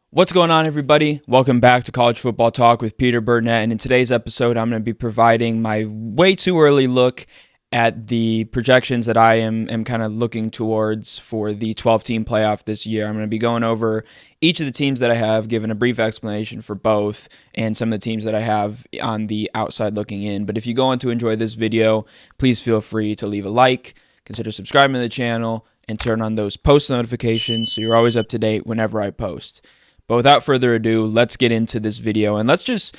What's going on, everybody? Welcome back to College Football Talk with Peter Burnett, and in today's episode, I'm going to be providing my way too early look at the projections that I am kind of looking towards for the 12-team playoff this year. I'm going to be going over each of the teams that I have, given a brief explanation for both, and some of the teams that I have on the outside looking in. But if you go on to enjoy this video, please feel free to leave a like, consider subscribing to the channel, and turn on those post notifications so you're always up to date whenever I post. But without further ado, let's get into this video and let's just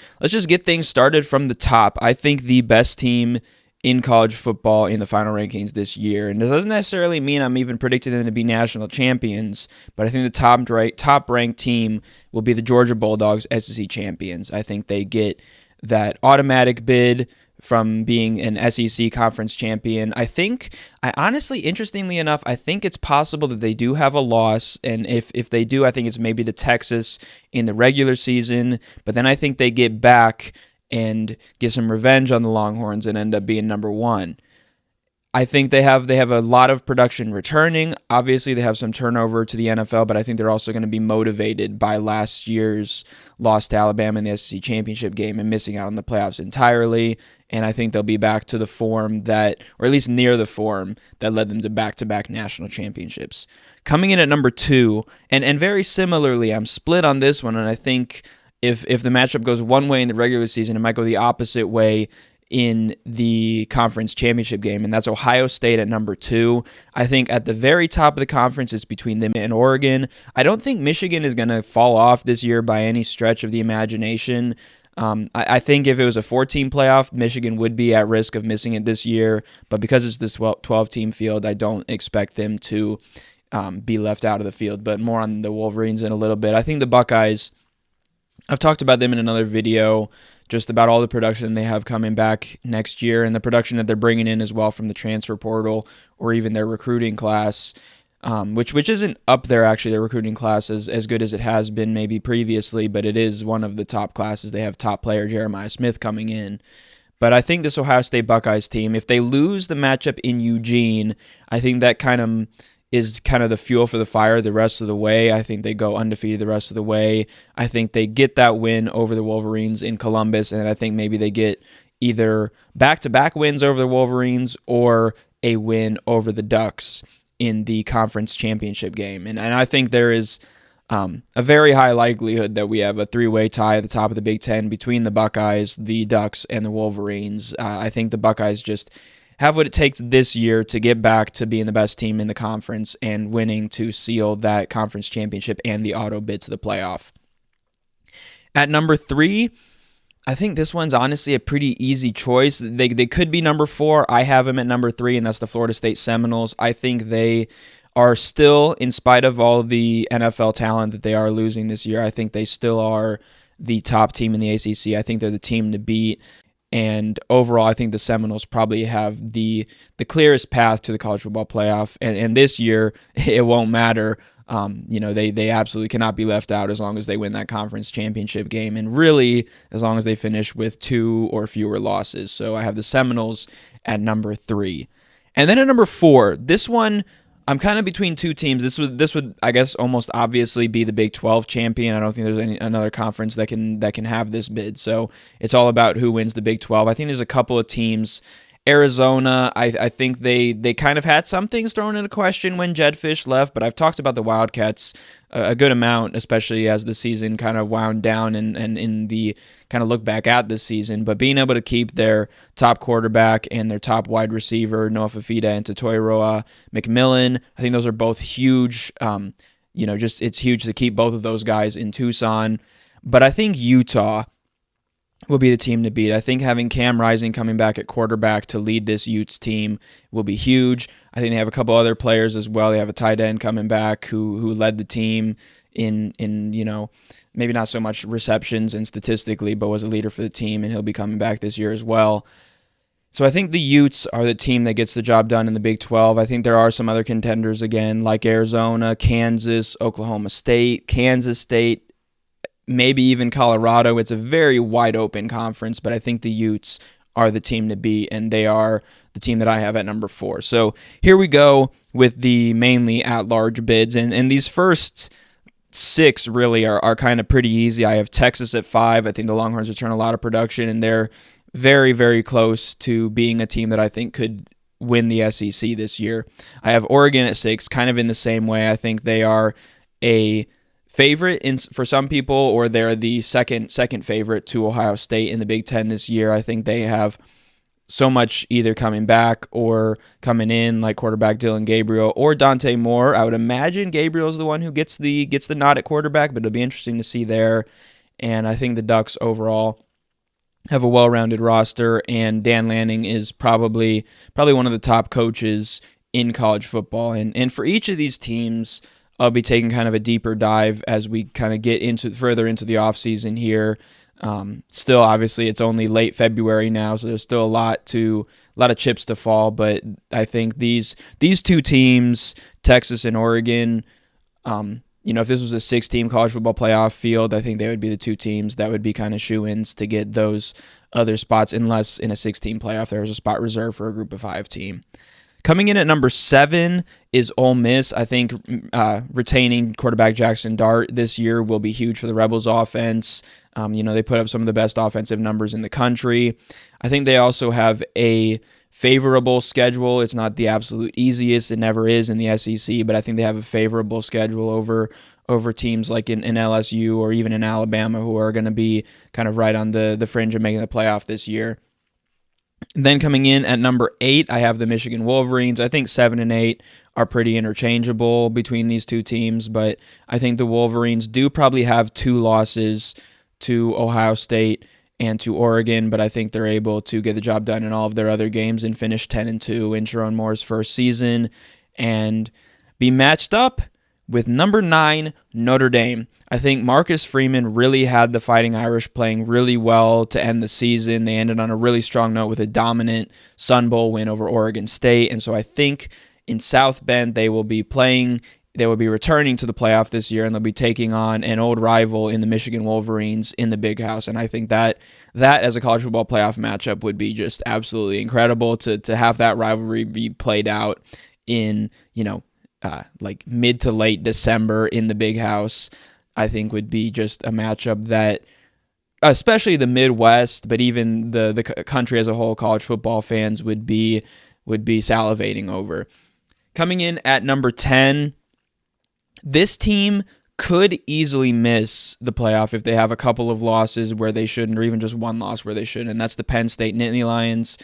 get things started from the top. I think the best team in college football in the final rankings this year, and this doesn't necessarily mean I'm even predicting them to be national champions, but I think the top ranked team will be the Georgia Bulldogs, SEC champions. I think they get that automatic bid from being an SEC conference champion. Interestingly enough, I think it's possible that they do have a loss, and if they do, I think it's maybe to Texas in the regular season, but then I think they get back and get some revenge on the Longhorns and end up being number one. I think they have a lot of production returning. Obviously, they have some turnover to the NFL, but I think they're also going to be motivated by last year's loss to Alabama in the SEC championship game and missing out on the playoffs entirely. And I think they'll be back to the form that, or at least near the form that led them to back-to-back national championships. Coming in at number 2, and very similarly, I'm split on this one, and I think if the matchup goes one way in the regular season, it might go the opposite way in the conference championship game, and that's Ohio State at number 2. I think at the very top of the conference, it's between them and Oregon. I don't think Michigan is going to fall off this year by any stretch of the imagination. I think if it was a 4-team playoff, Michigan would be at risk of missing it this year, but because it's this 12-team field, I don't expect them to be left out of the field, but more on the Wolverines in a little bit. I think the Buckeyes, I've talked about them in another video, just about all the production they have coming back next year and the production that they're bringing in as well from the transfer portal or even their recruiting class, which isn't up there, actually. Their recruiting class is as good as it has been maybe previously, but it is one of the top classes. They have top player Jeremiah Smith coming in. But I think this Ohio State Buckeyes team, if they lose the matchup in Eugene, I think that is kind of the fuel for the fire the rest of the way. I think they go undefeated the rest of the way. I think they get that win over the Wolverines in Columbus, and I think maybe they get either back-to-back wins over the Wolverines or a win over the Ducks in the conference championship game. And I think there is a very high likelihood that we have a 3-way tie at the top of the Big Ten between the Buckeyes, the Ducks, and the Wolverines. I think the Buckeyes just have what it takes this year to get back to being the best team in the conference and winning to seal that conference championship and the auto bid to the playoff. At number 3, I think this one's honestly a pretty easy choice. They could be number 4. I have them at number 3, and that's the Florida State Seminoles. I think they are still, in spite of all the NFL talent that they are losing this year, I think they still are the top team in the ACC. I think they're the team to beat. And overall, I think the Seminoles probably have the clearest path to the college football playoff. And this year, it won't matter. They absolutely cannot be left out as long as they win that conference championship game. And really, as long as they finish with 2 or fewer losses. So I have the Seminoles at number 3. And then at number 4, this one, I'm kind of between two teams. This would I guess almost obviously be the Big 12 champion. I don't think there's another conference that can have this bid. So it's all about who wins the Big 12. I think there's a couple of teams. Arizona, I think they kind of had some things thrown into question when Jedd Fisch left, but I've talked about the Wildcats a good amount, especially as the season kind of wound down and in the kind of look back at this season. But being able to keep their top quarterback and their top wide receiver, Noah Fafita and Totoiroa McMillan, I think those are both huge. It's huge to keep both of those guys in Tucson. But I think Utah will be the team to beat. I think having Cam Rising coming back at quarterback to lead this Utes team will be huge. I think they have a couple other players as well. They have a tight end coming back who led the team in maybe not so much receptions and statistically, but was a leader for the team, and he'll be coming back this year as well. So I think the Utes are the team that gets the job done in the Big 12. I think there are some other contenders again, like Arizona, Kansas, Oklahoma State, Kansas State, maybe even Colorado. It's a very wide open conference, but I think the Utes are the team to beat, and they are the team that I have at number 4. So here we go with the mainly at-large bids, and these first 6 really are kind of pretty easy. I have Texas at 5. I think the Longhorns return a lot of production, and they're very, very close to being a team that I think could win the SEC this year. I have Oregon at 6, kind of in the same way. I think they are a favorite for some people, or they're the second favorite to Ohio State in the Big Ten this year. I think they have so much either coming back or coming in, like quarterback Dylan Gabriel or Dante Moore. I would imagine Gabriel is the one who gets the nod at quarterback, but it'll be interesting to see there. And I think the Ducks overall have a well-rounded roster, and Dan Lanning is probably one of the top coaches in college football. And for each of these teams, I'll be taking kind of a deeper dive as we kind of get further into the offseason here. Still, obviously, it's only late February now, so there's still a lot of chips to fall. But I think these two teams, Texas and Oregon, if this was a 6-team college football playoff field, I think they would be the two teams that would be kind of shoo-ins to get those other spots, unless in a 6-team playoff there was a spot reserved for a group of 5 team. Coming in at number 7 is Ole Miss. I think retaining quarterback Jackson Dart this year will be huge for the Rebels offense. They put up some of the best offensive numbers in the country. I think they also have a favorable schedule. It's not the absolute easiest. It never is in the SEC, but I think they have a favorable schedule over teams like in LSU or even in Alabama, who are going to be kind of right on the fringe of making the playoff this year. Then coming in at number 8, I have the Michigan Wolverines. I think 7 and 8 are pretty interchangeable between these two teams, but I think the Wolverines do probably have 2 losses to Ohio State and to Oregon, but I think they're able to get the job done in all of their other games and finish 10-2 in Sharon Moore's first season and be matched up with number 9, Notre Dame. I think Marcus Freeman really had the Fighting Irish playing really well to end the season. They ended on a really strong note with a dominant Sun Bowl win over Oregon State, and so I think in South Bend they will be returning to the playoff this year, and they'll be taking on an old rival in the Michigan Wolverines in the Big House. And I think that as a college football playoff matchup would be just absolutely incredible to have that rivalry be played out in, like mid to late December in the Big House. I think would be just a matchup that, especially the Midwest, but even the country as a whole, college football fans would be salivating over. Coming in at number 10, this team could easily miss the playoff if they have a couple of losses where they shouldn't, or even just one loss where they shouldn't, and that's the Penn State Nittany Lions.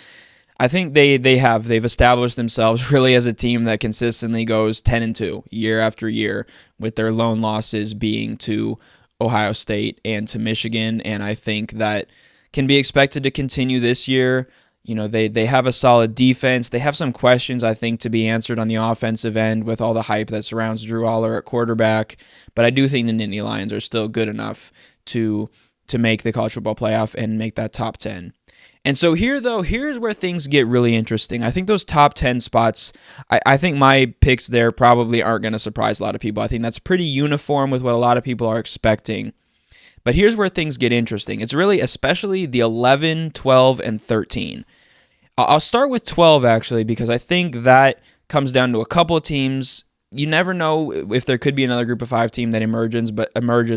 I think they've established themselves really as a team that consistently goes 10-2 year after year, with their lone losses being to Ohio State and to Michigan, and I think that can be expected to continue this year. They have a solid defense. They have some questions, I think, to be answered on the offensive end with all the hype that surrounds Drew Aller at quarterback. But I do think the Nittany Lions are still good enough to make the college football playoff and make that top 10. And so here's where things get really interesting. I think those top 10 spots, I think my picks there probably aren't going to surprise a lot of people. I think that's pretty uniform with what a lot of people are expecting. But here's where things get interesting. It's really especially the 11, 12, and 13. I'll start with 12, actually, because I think that comes down to a couple of teams. You never know if there could be another group of 5 team that emerges,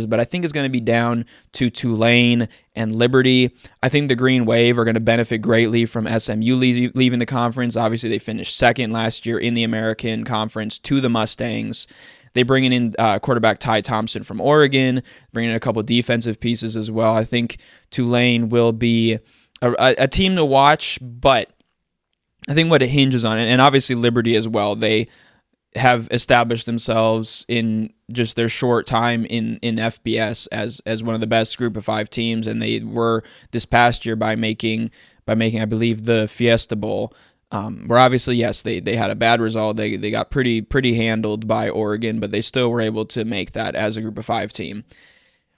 but I think it's going to be down to Tulane and Liberty. I think the Green Wave are going to benefit greatly from SMU leaving the conference. Obviously, they finished second last year in the American Conference to the Mustangs. They bring in quarterback Ty Thompson from Oregon, bringing in a couple defensive pieces as well. I think Tulane will be a team to watch, but I think what it hinges on, and obviously Liberty as well, they have established themselves in just their short time in FBS as one of the best group of 5 teams, and they were this past year by making I believe the Fiesta Bowl, where obviously yes they had a bad result. They got pretty handled by Oregon, but they still were able to make that as a group of 5 team.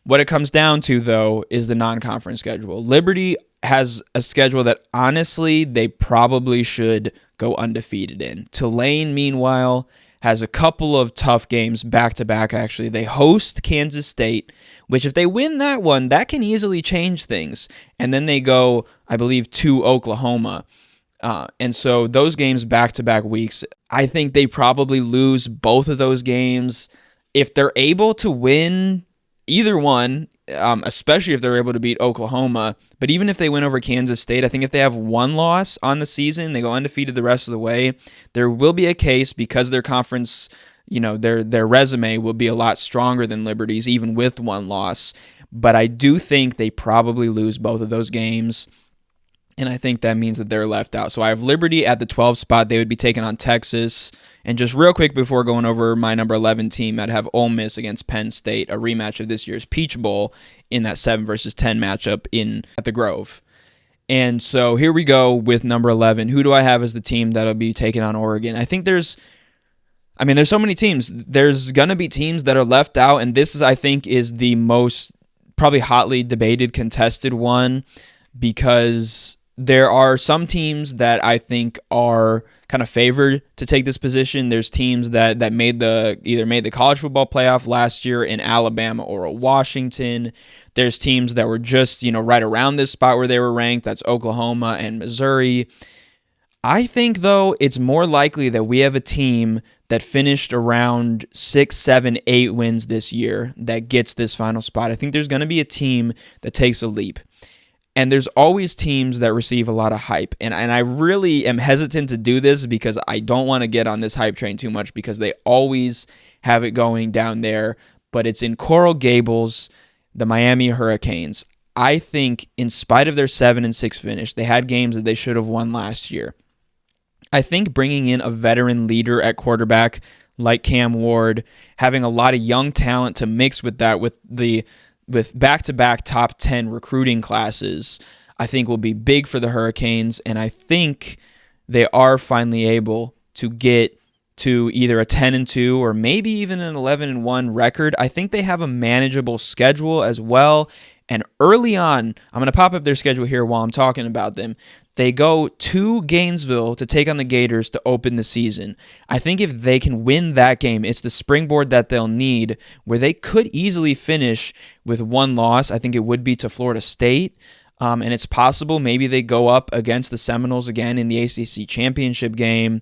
What it comes down to, though, is the non-conference schedule. Liberty has a schedule that honestly they probably should go undefeated in. Tulane, meanwhile, has a couple of tough games back-to-back, actually. They host Kansas State, which if they win that one, that can easily change things. And then they go, I believe, to Oklahoma. And so those games back-to-back weeks, I think they probably lose both of those games. if they're able to win either one, especially if they're able to beat Oklahoma, but even if they win over Kansas State, I think if they have one loss on the season, they go undefeated the rest of the way, there will be a case because their conference, their resume will be a lot stronger than Liberty's, even with one loss. But I do think they probably lose both of those games. And I think that means that they're left out. So I have Liberty at the 12 spot. They would be taking on Texas. And just real quick before going over my number 11 team, I'd have Ole Miss against Penn State, a rematch of this year's Peach Bowl in that 7 versus 10 matchup at the Grove. And so here we go with number 11. Who do I have as the team that'll be taking on Oregon? I think there's so many teams. There's going to be teams that are left out, and this is, I think, is the most probably hotly debated, contested one, because there are some teams that I think are kind of favored to take this position. There's teams that either made the college football playoff last year in Alabama or Washington. There's teams that were just, right around this spot where they were ranked. That's Oklahoma and Missouri. I think, though, it's more likely that we have a team that finished around 6, 7, 8 wins this year that gets this final spot. I think there's going to be a team that takes a leap. And there's always teams that receive a lot of hype. And I really am hesitant to do this because I don't want to get on this hype train too much because they always have it going down there. But it's in Coral Gables, the Miami Hurricanes. I think in spite of their 7-6 finish, they had games that they should have won last year. I think bringing in a veteran leader at quarterback like Cam Ward, having a lot of young talent to mix with that with back-to-back top 10 recruiting classes, I think will be big for the Hurricanes, and I think they are finally able to get to either a 10-2 or maybe even an 11-1 record. I think they have a manageable schedule as well, and early on, I'm going to pop up their schedule here while I'm talking about them. They go to Gainesville to take on the Gators to open the season. I think if they can win that game, it's the springboard that they'll need where they could easily finish with one loss. I think it would be to Florida State. And it's possible maybe they go up against the Seminoles again in the ACC championship game.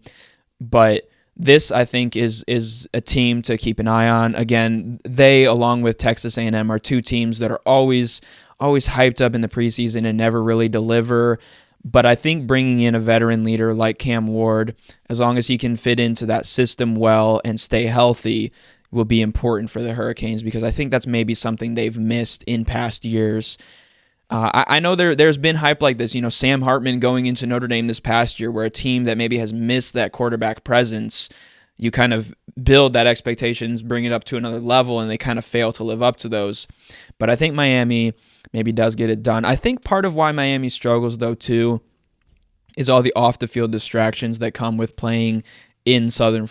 But this, I think, is a team to keep an eye on. Again, they, along with Texas A&M, are two teams that are always hyped up in the preseason and never really deliver. But I think bringing in a veteran leader like Cam Ward, as long as he can fit into that system well and stay healthy, will be important for the Hurricanes because I think that's maybe something they've missed in past years. I know there's been hype like this. Sam Hartman going into Notre Dame this past year, where a team that maybe has missed that quarterback presence, you kind of build that expectations, bring it up to another level, and they kind of fail to live up to those. But I think Miami maybe does get it done. I think part of why Miami struggles, though, too, is all the off-the-field distractions that come with playing in South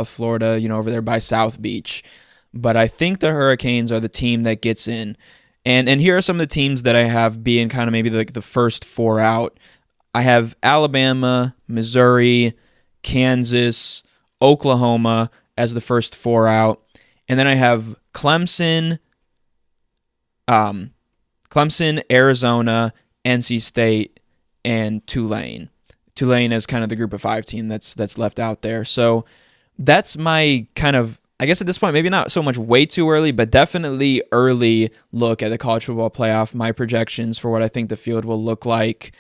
Florida, over there by South Beach. But I think the Hurricanes are the team that gets in. And here are some of the teams that I have being kind of maybe like the first 4 out. I have Alabama, Missouri, Kansas, Oklahoma as the first 4 out. And then I have Clemson, Arizona, NC State, and Tulane. Tulane is kind of the group of 5 team that's left out there. So that's my kind of, I guess at this point, maybe not so much way too early, but definitely early look at the college football playoff, my projections for what I think the field will look like.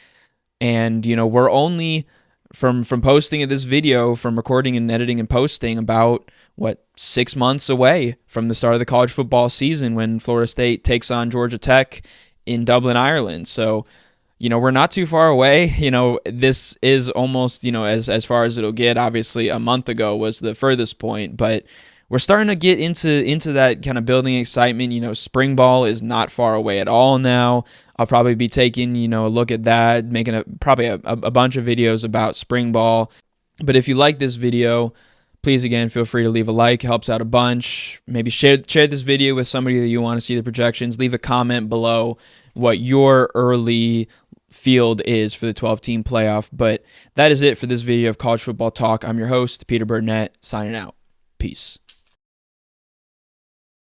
And, we're only from posting of this video, from recording and editing and posting, about 6 months away from the start of the college football season when Florida State takes on Georgia Tech in Dublin, Ireland. So, we're not too far away. This is almost, as far as it'll get. Obviously, a month ago was the furthest point, but we're starting to get into that kind of building excitement. Spring ball is not far away at all now. I'll probably be taking, a look at that, making probably a bunch of videos about spring ball. But if you like this video, please, again, feel free to leave a like. It helps out a bunch. Maybe share this video with somebody that you want to see the projections. Leave a comment below what your early field is for the 12-team playoff. But that is it for this video of College Football Talk. I'm your host, Peter Burnett, signing out. Peace.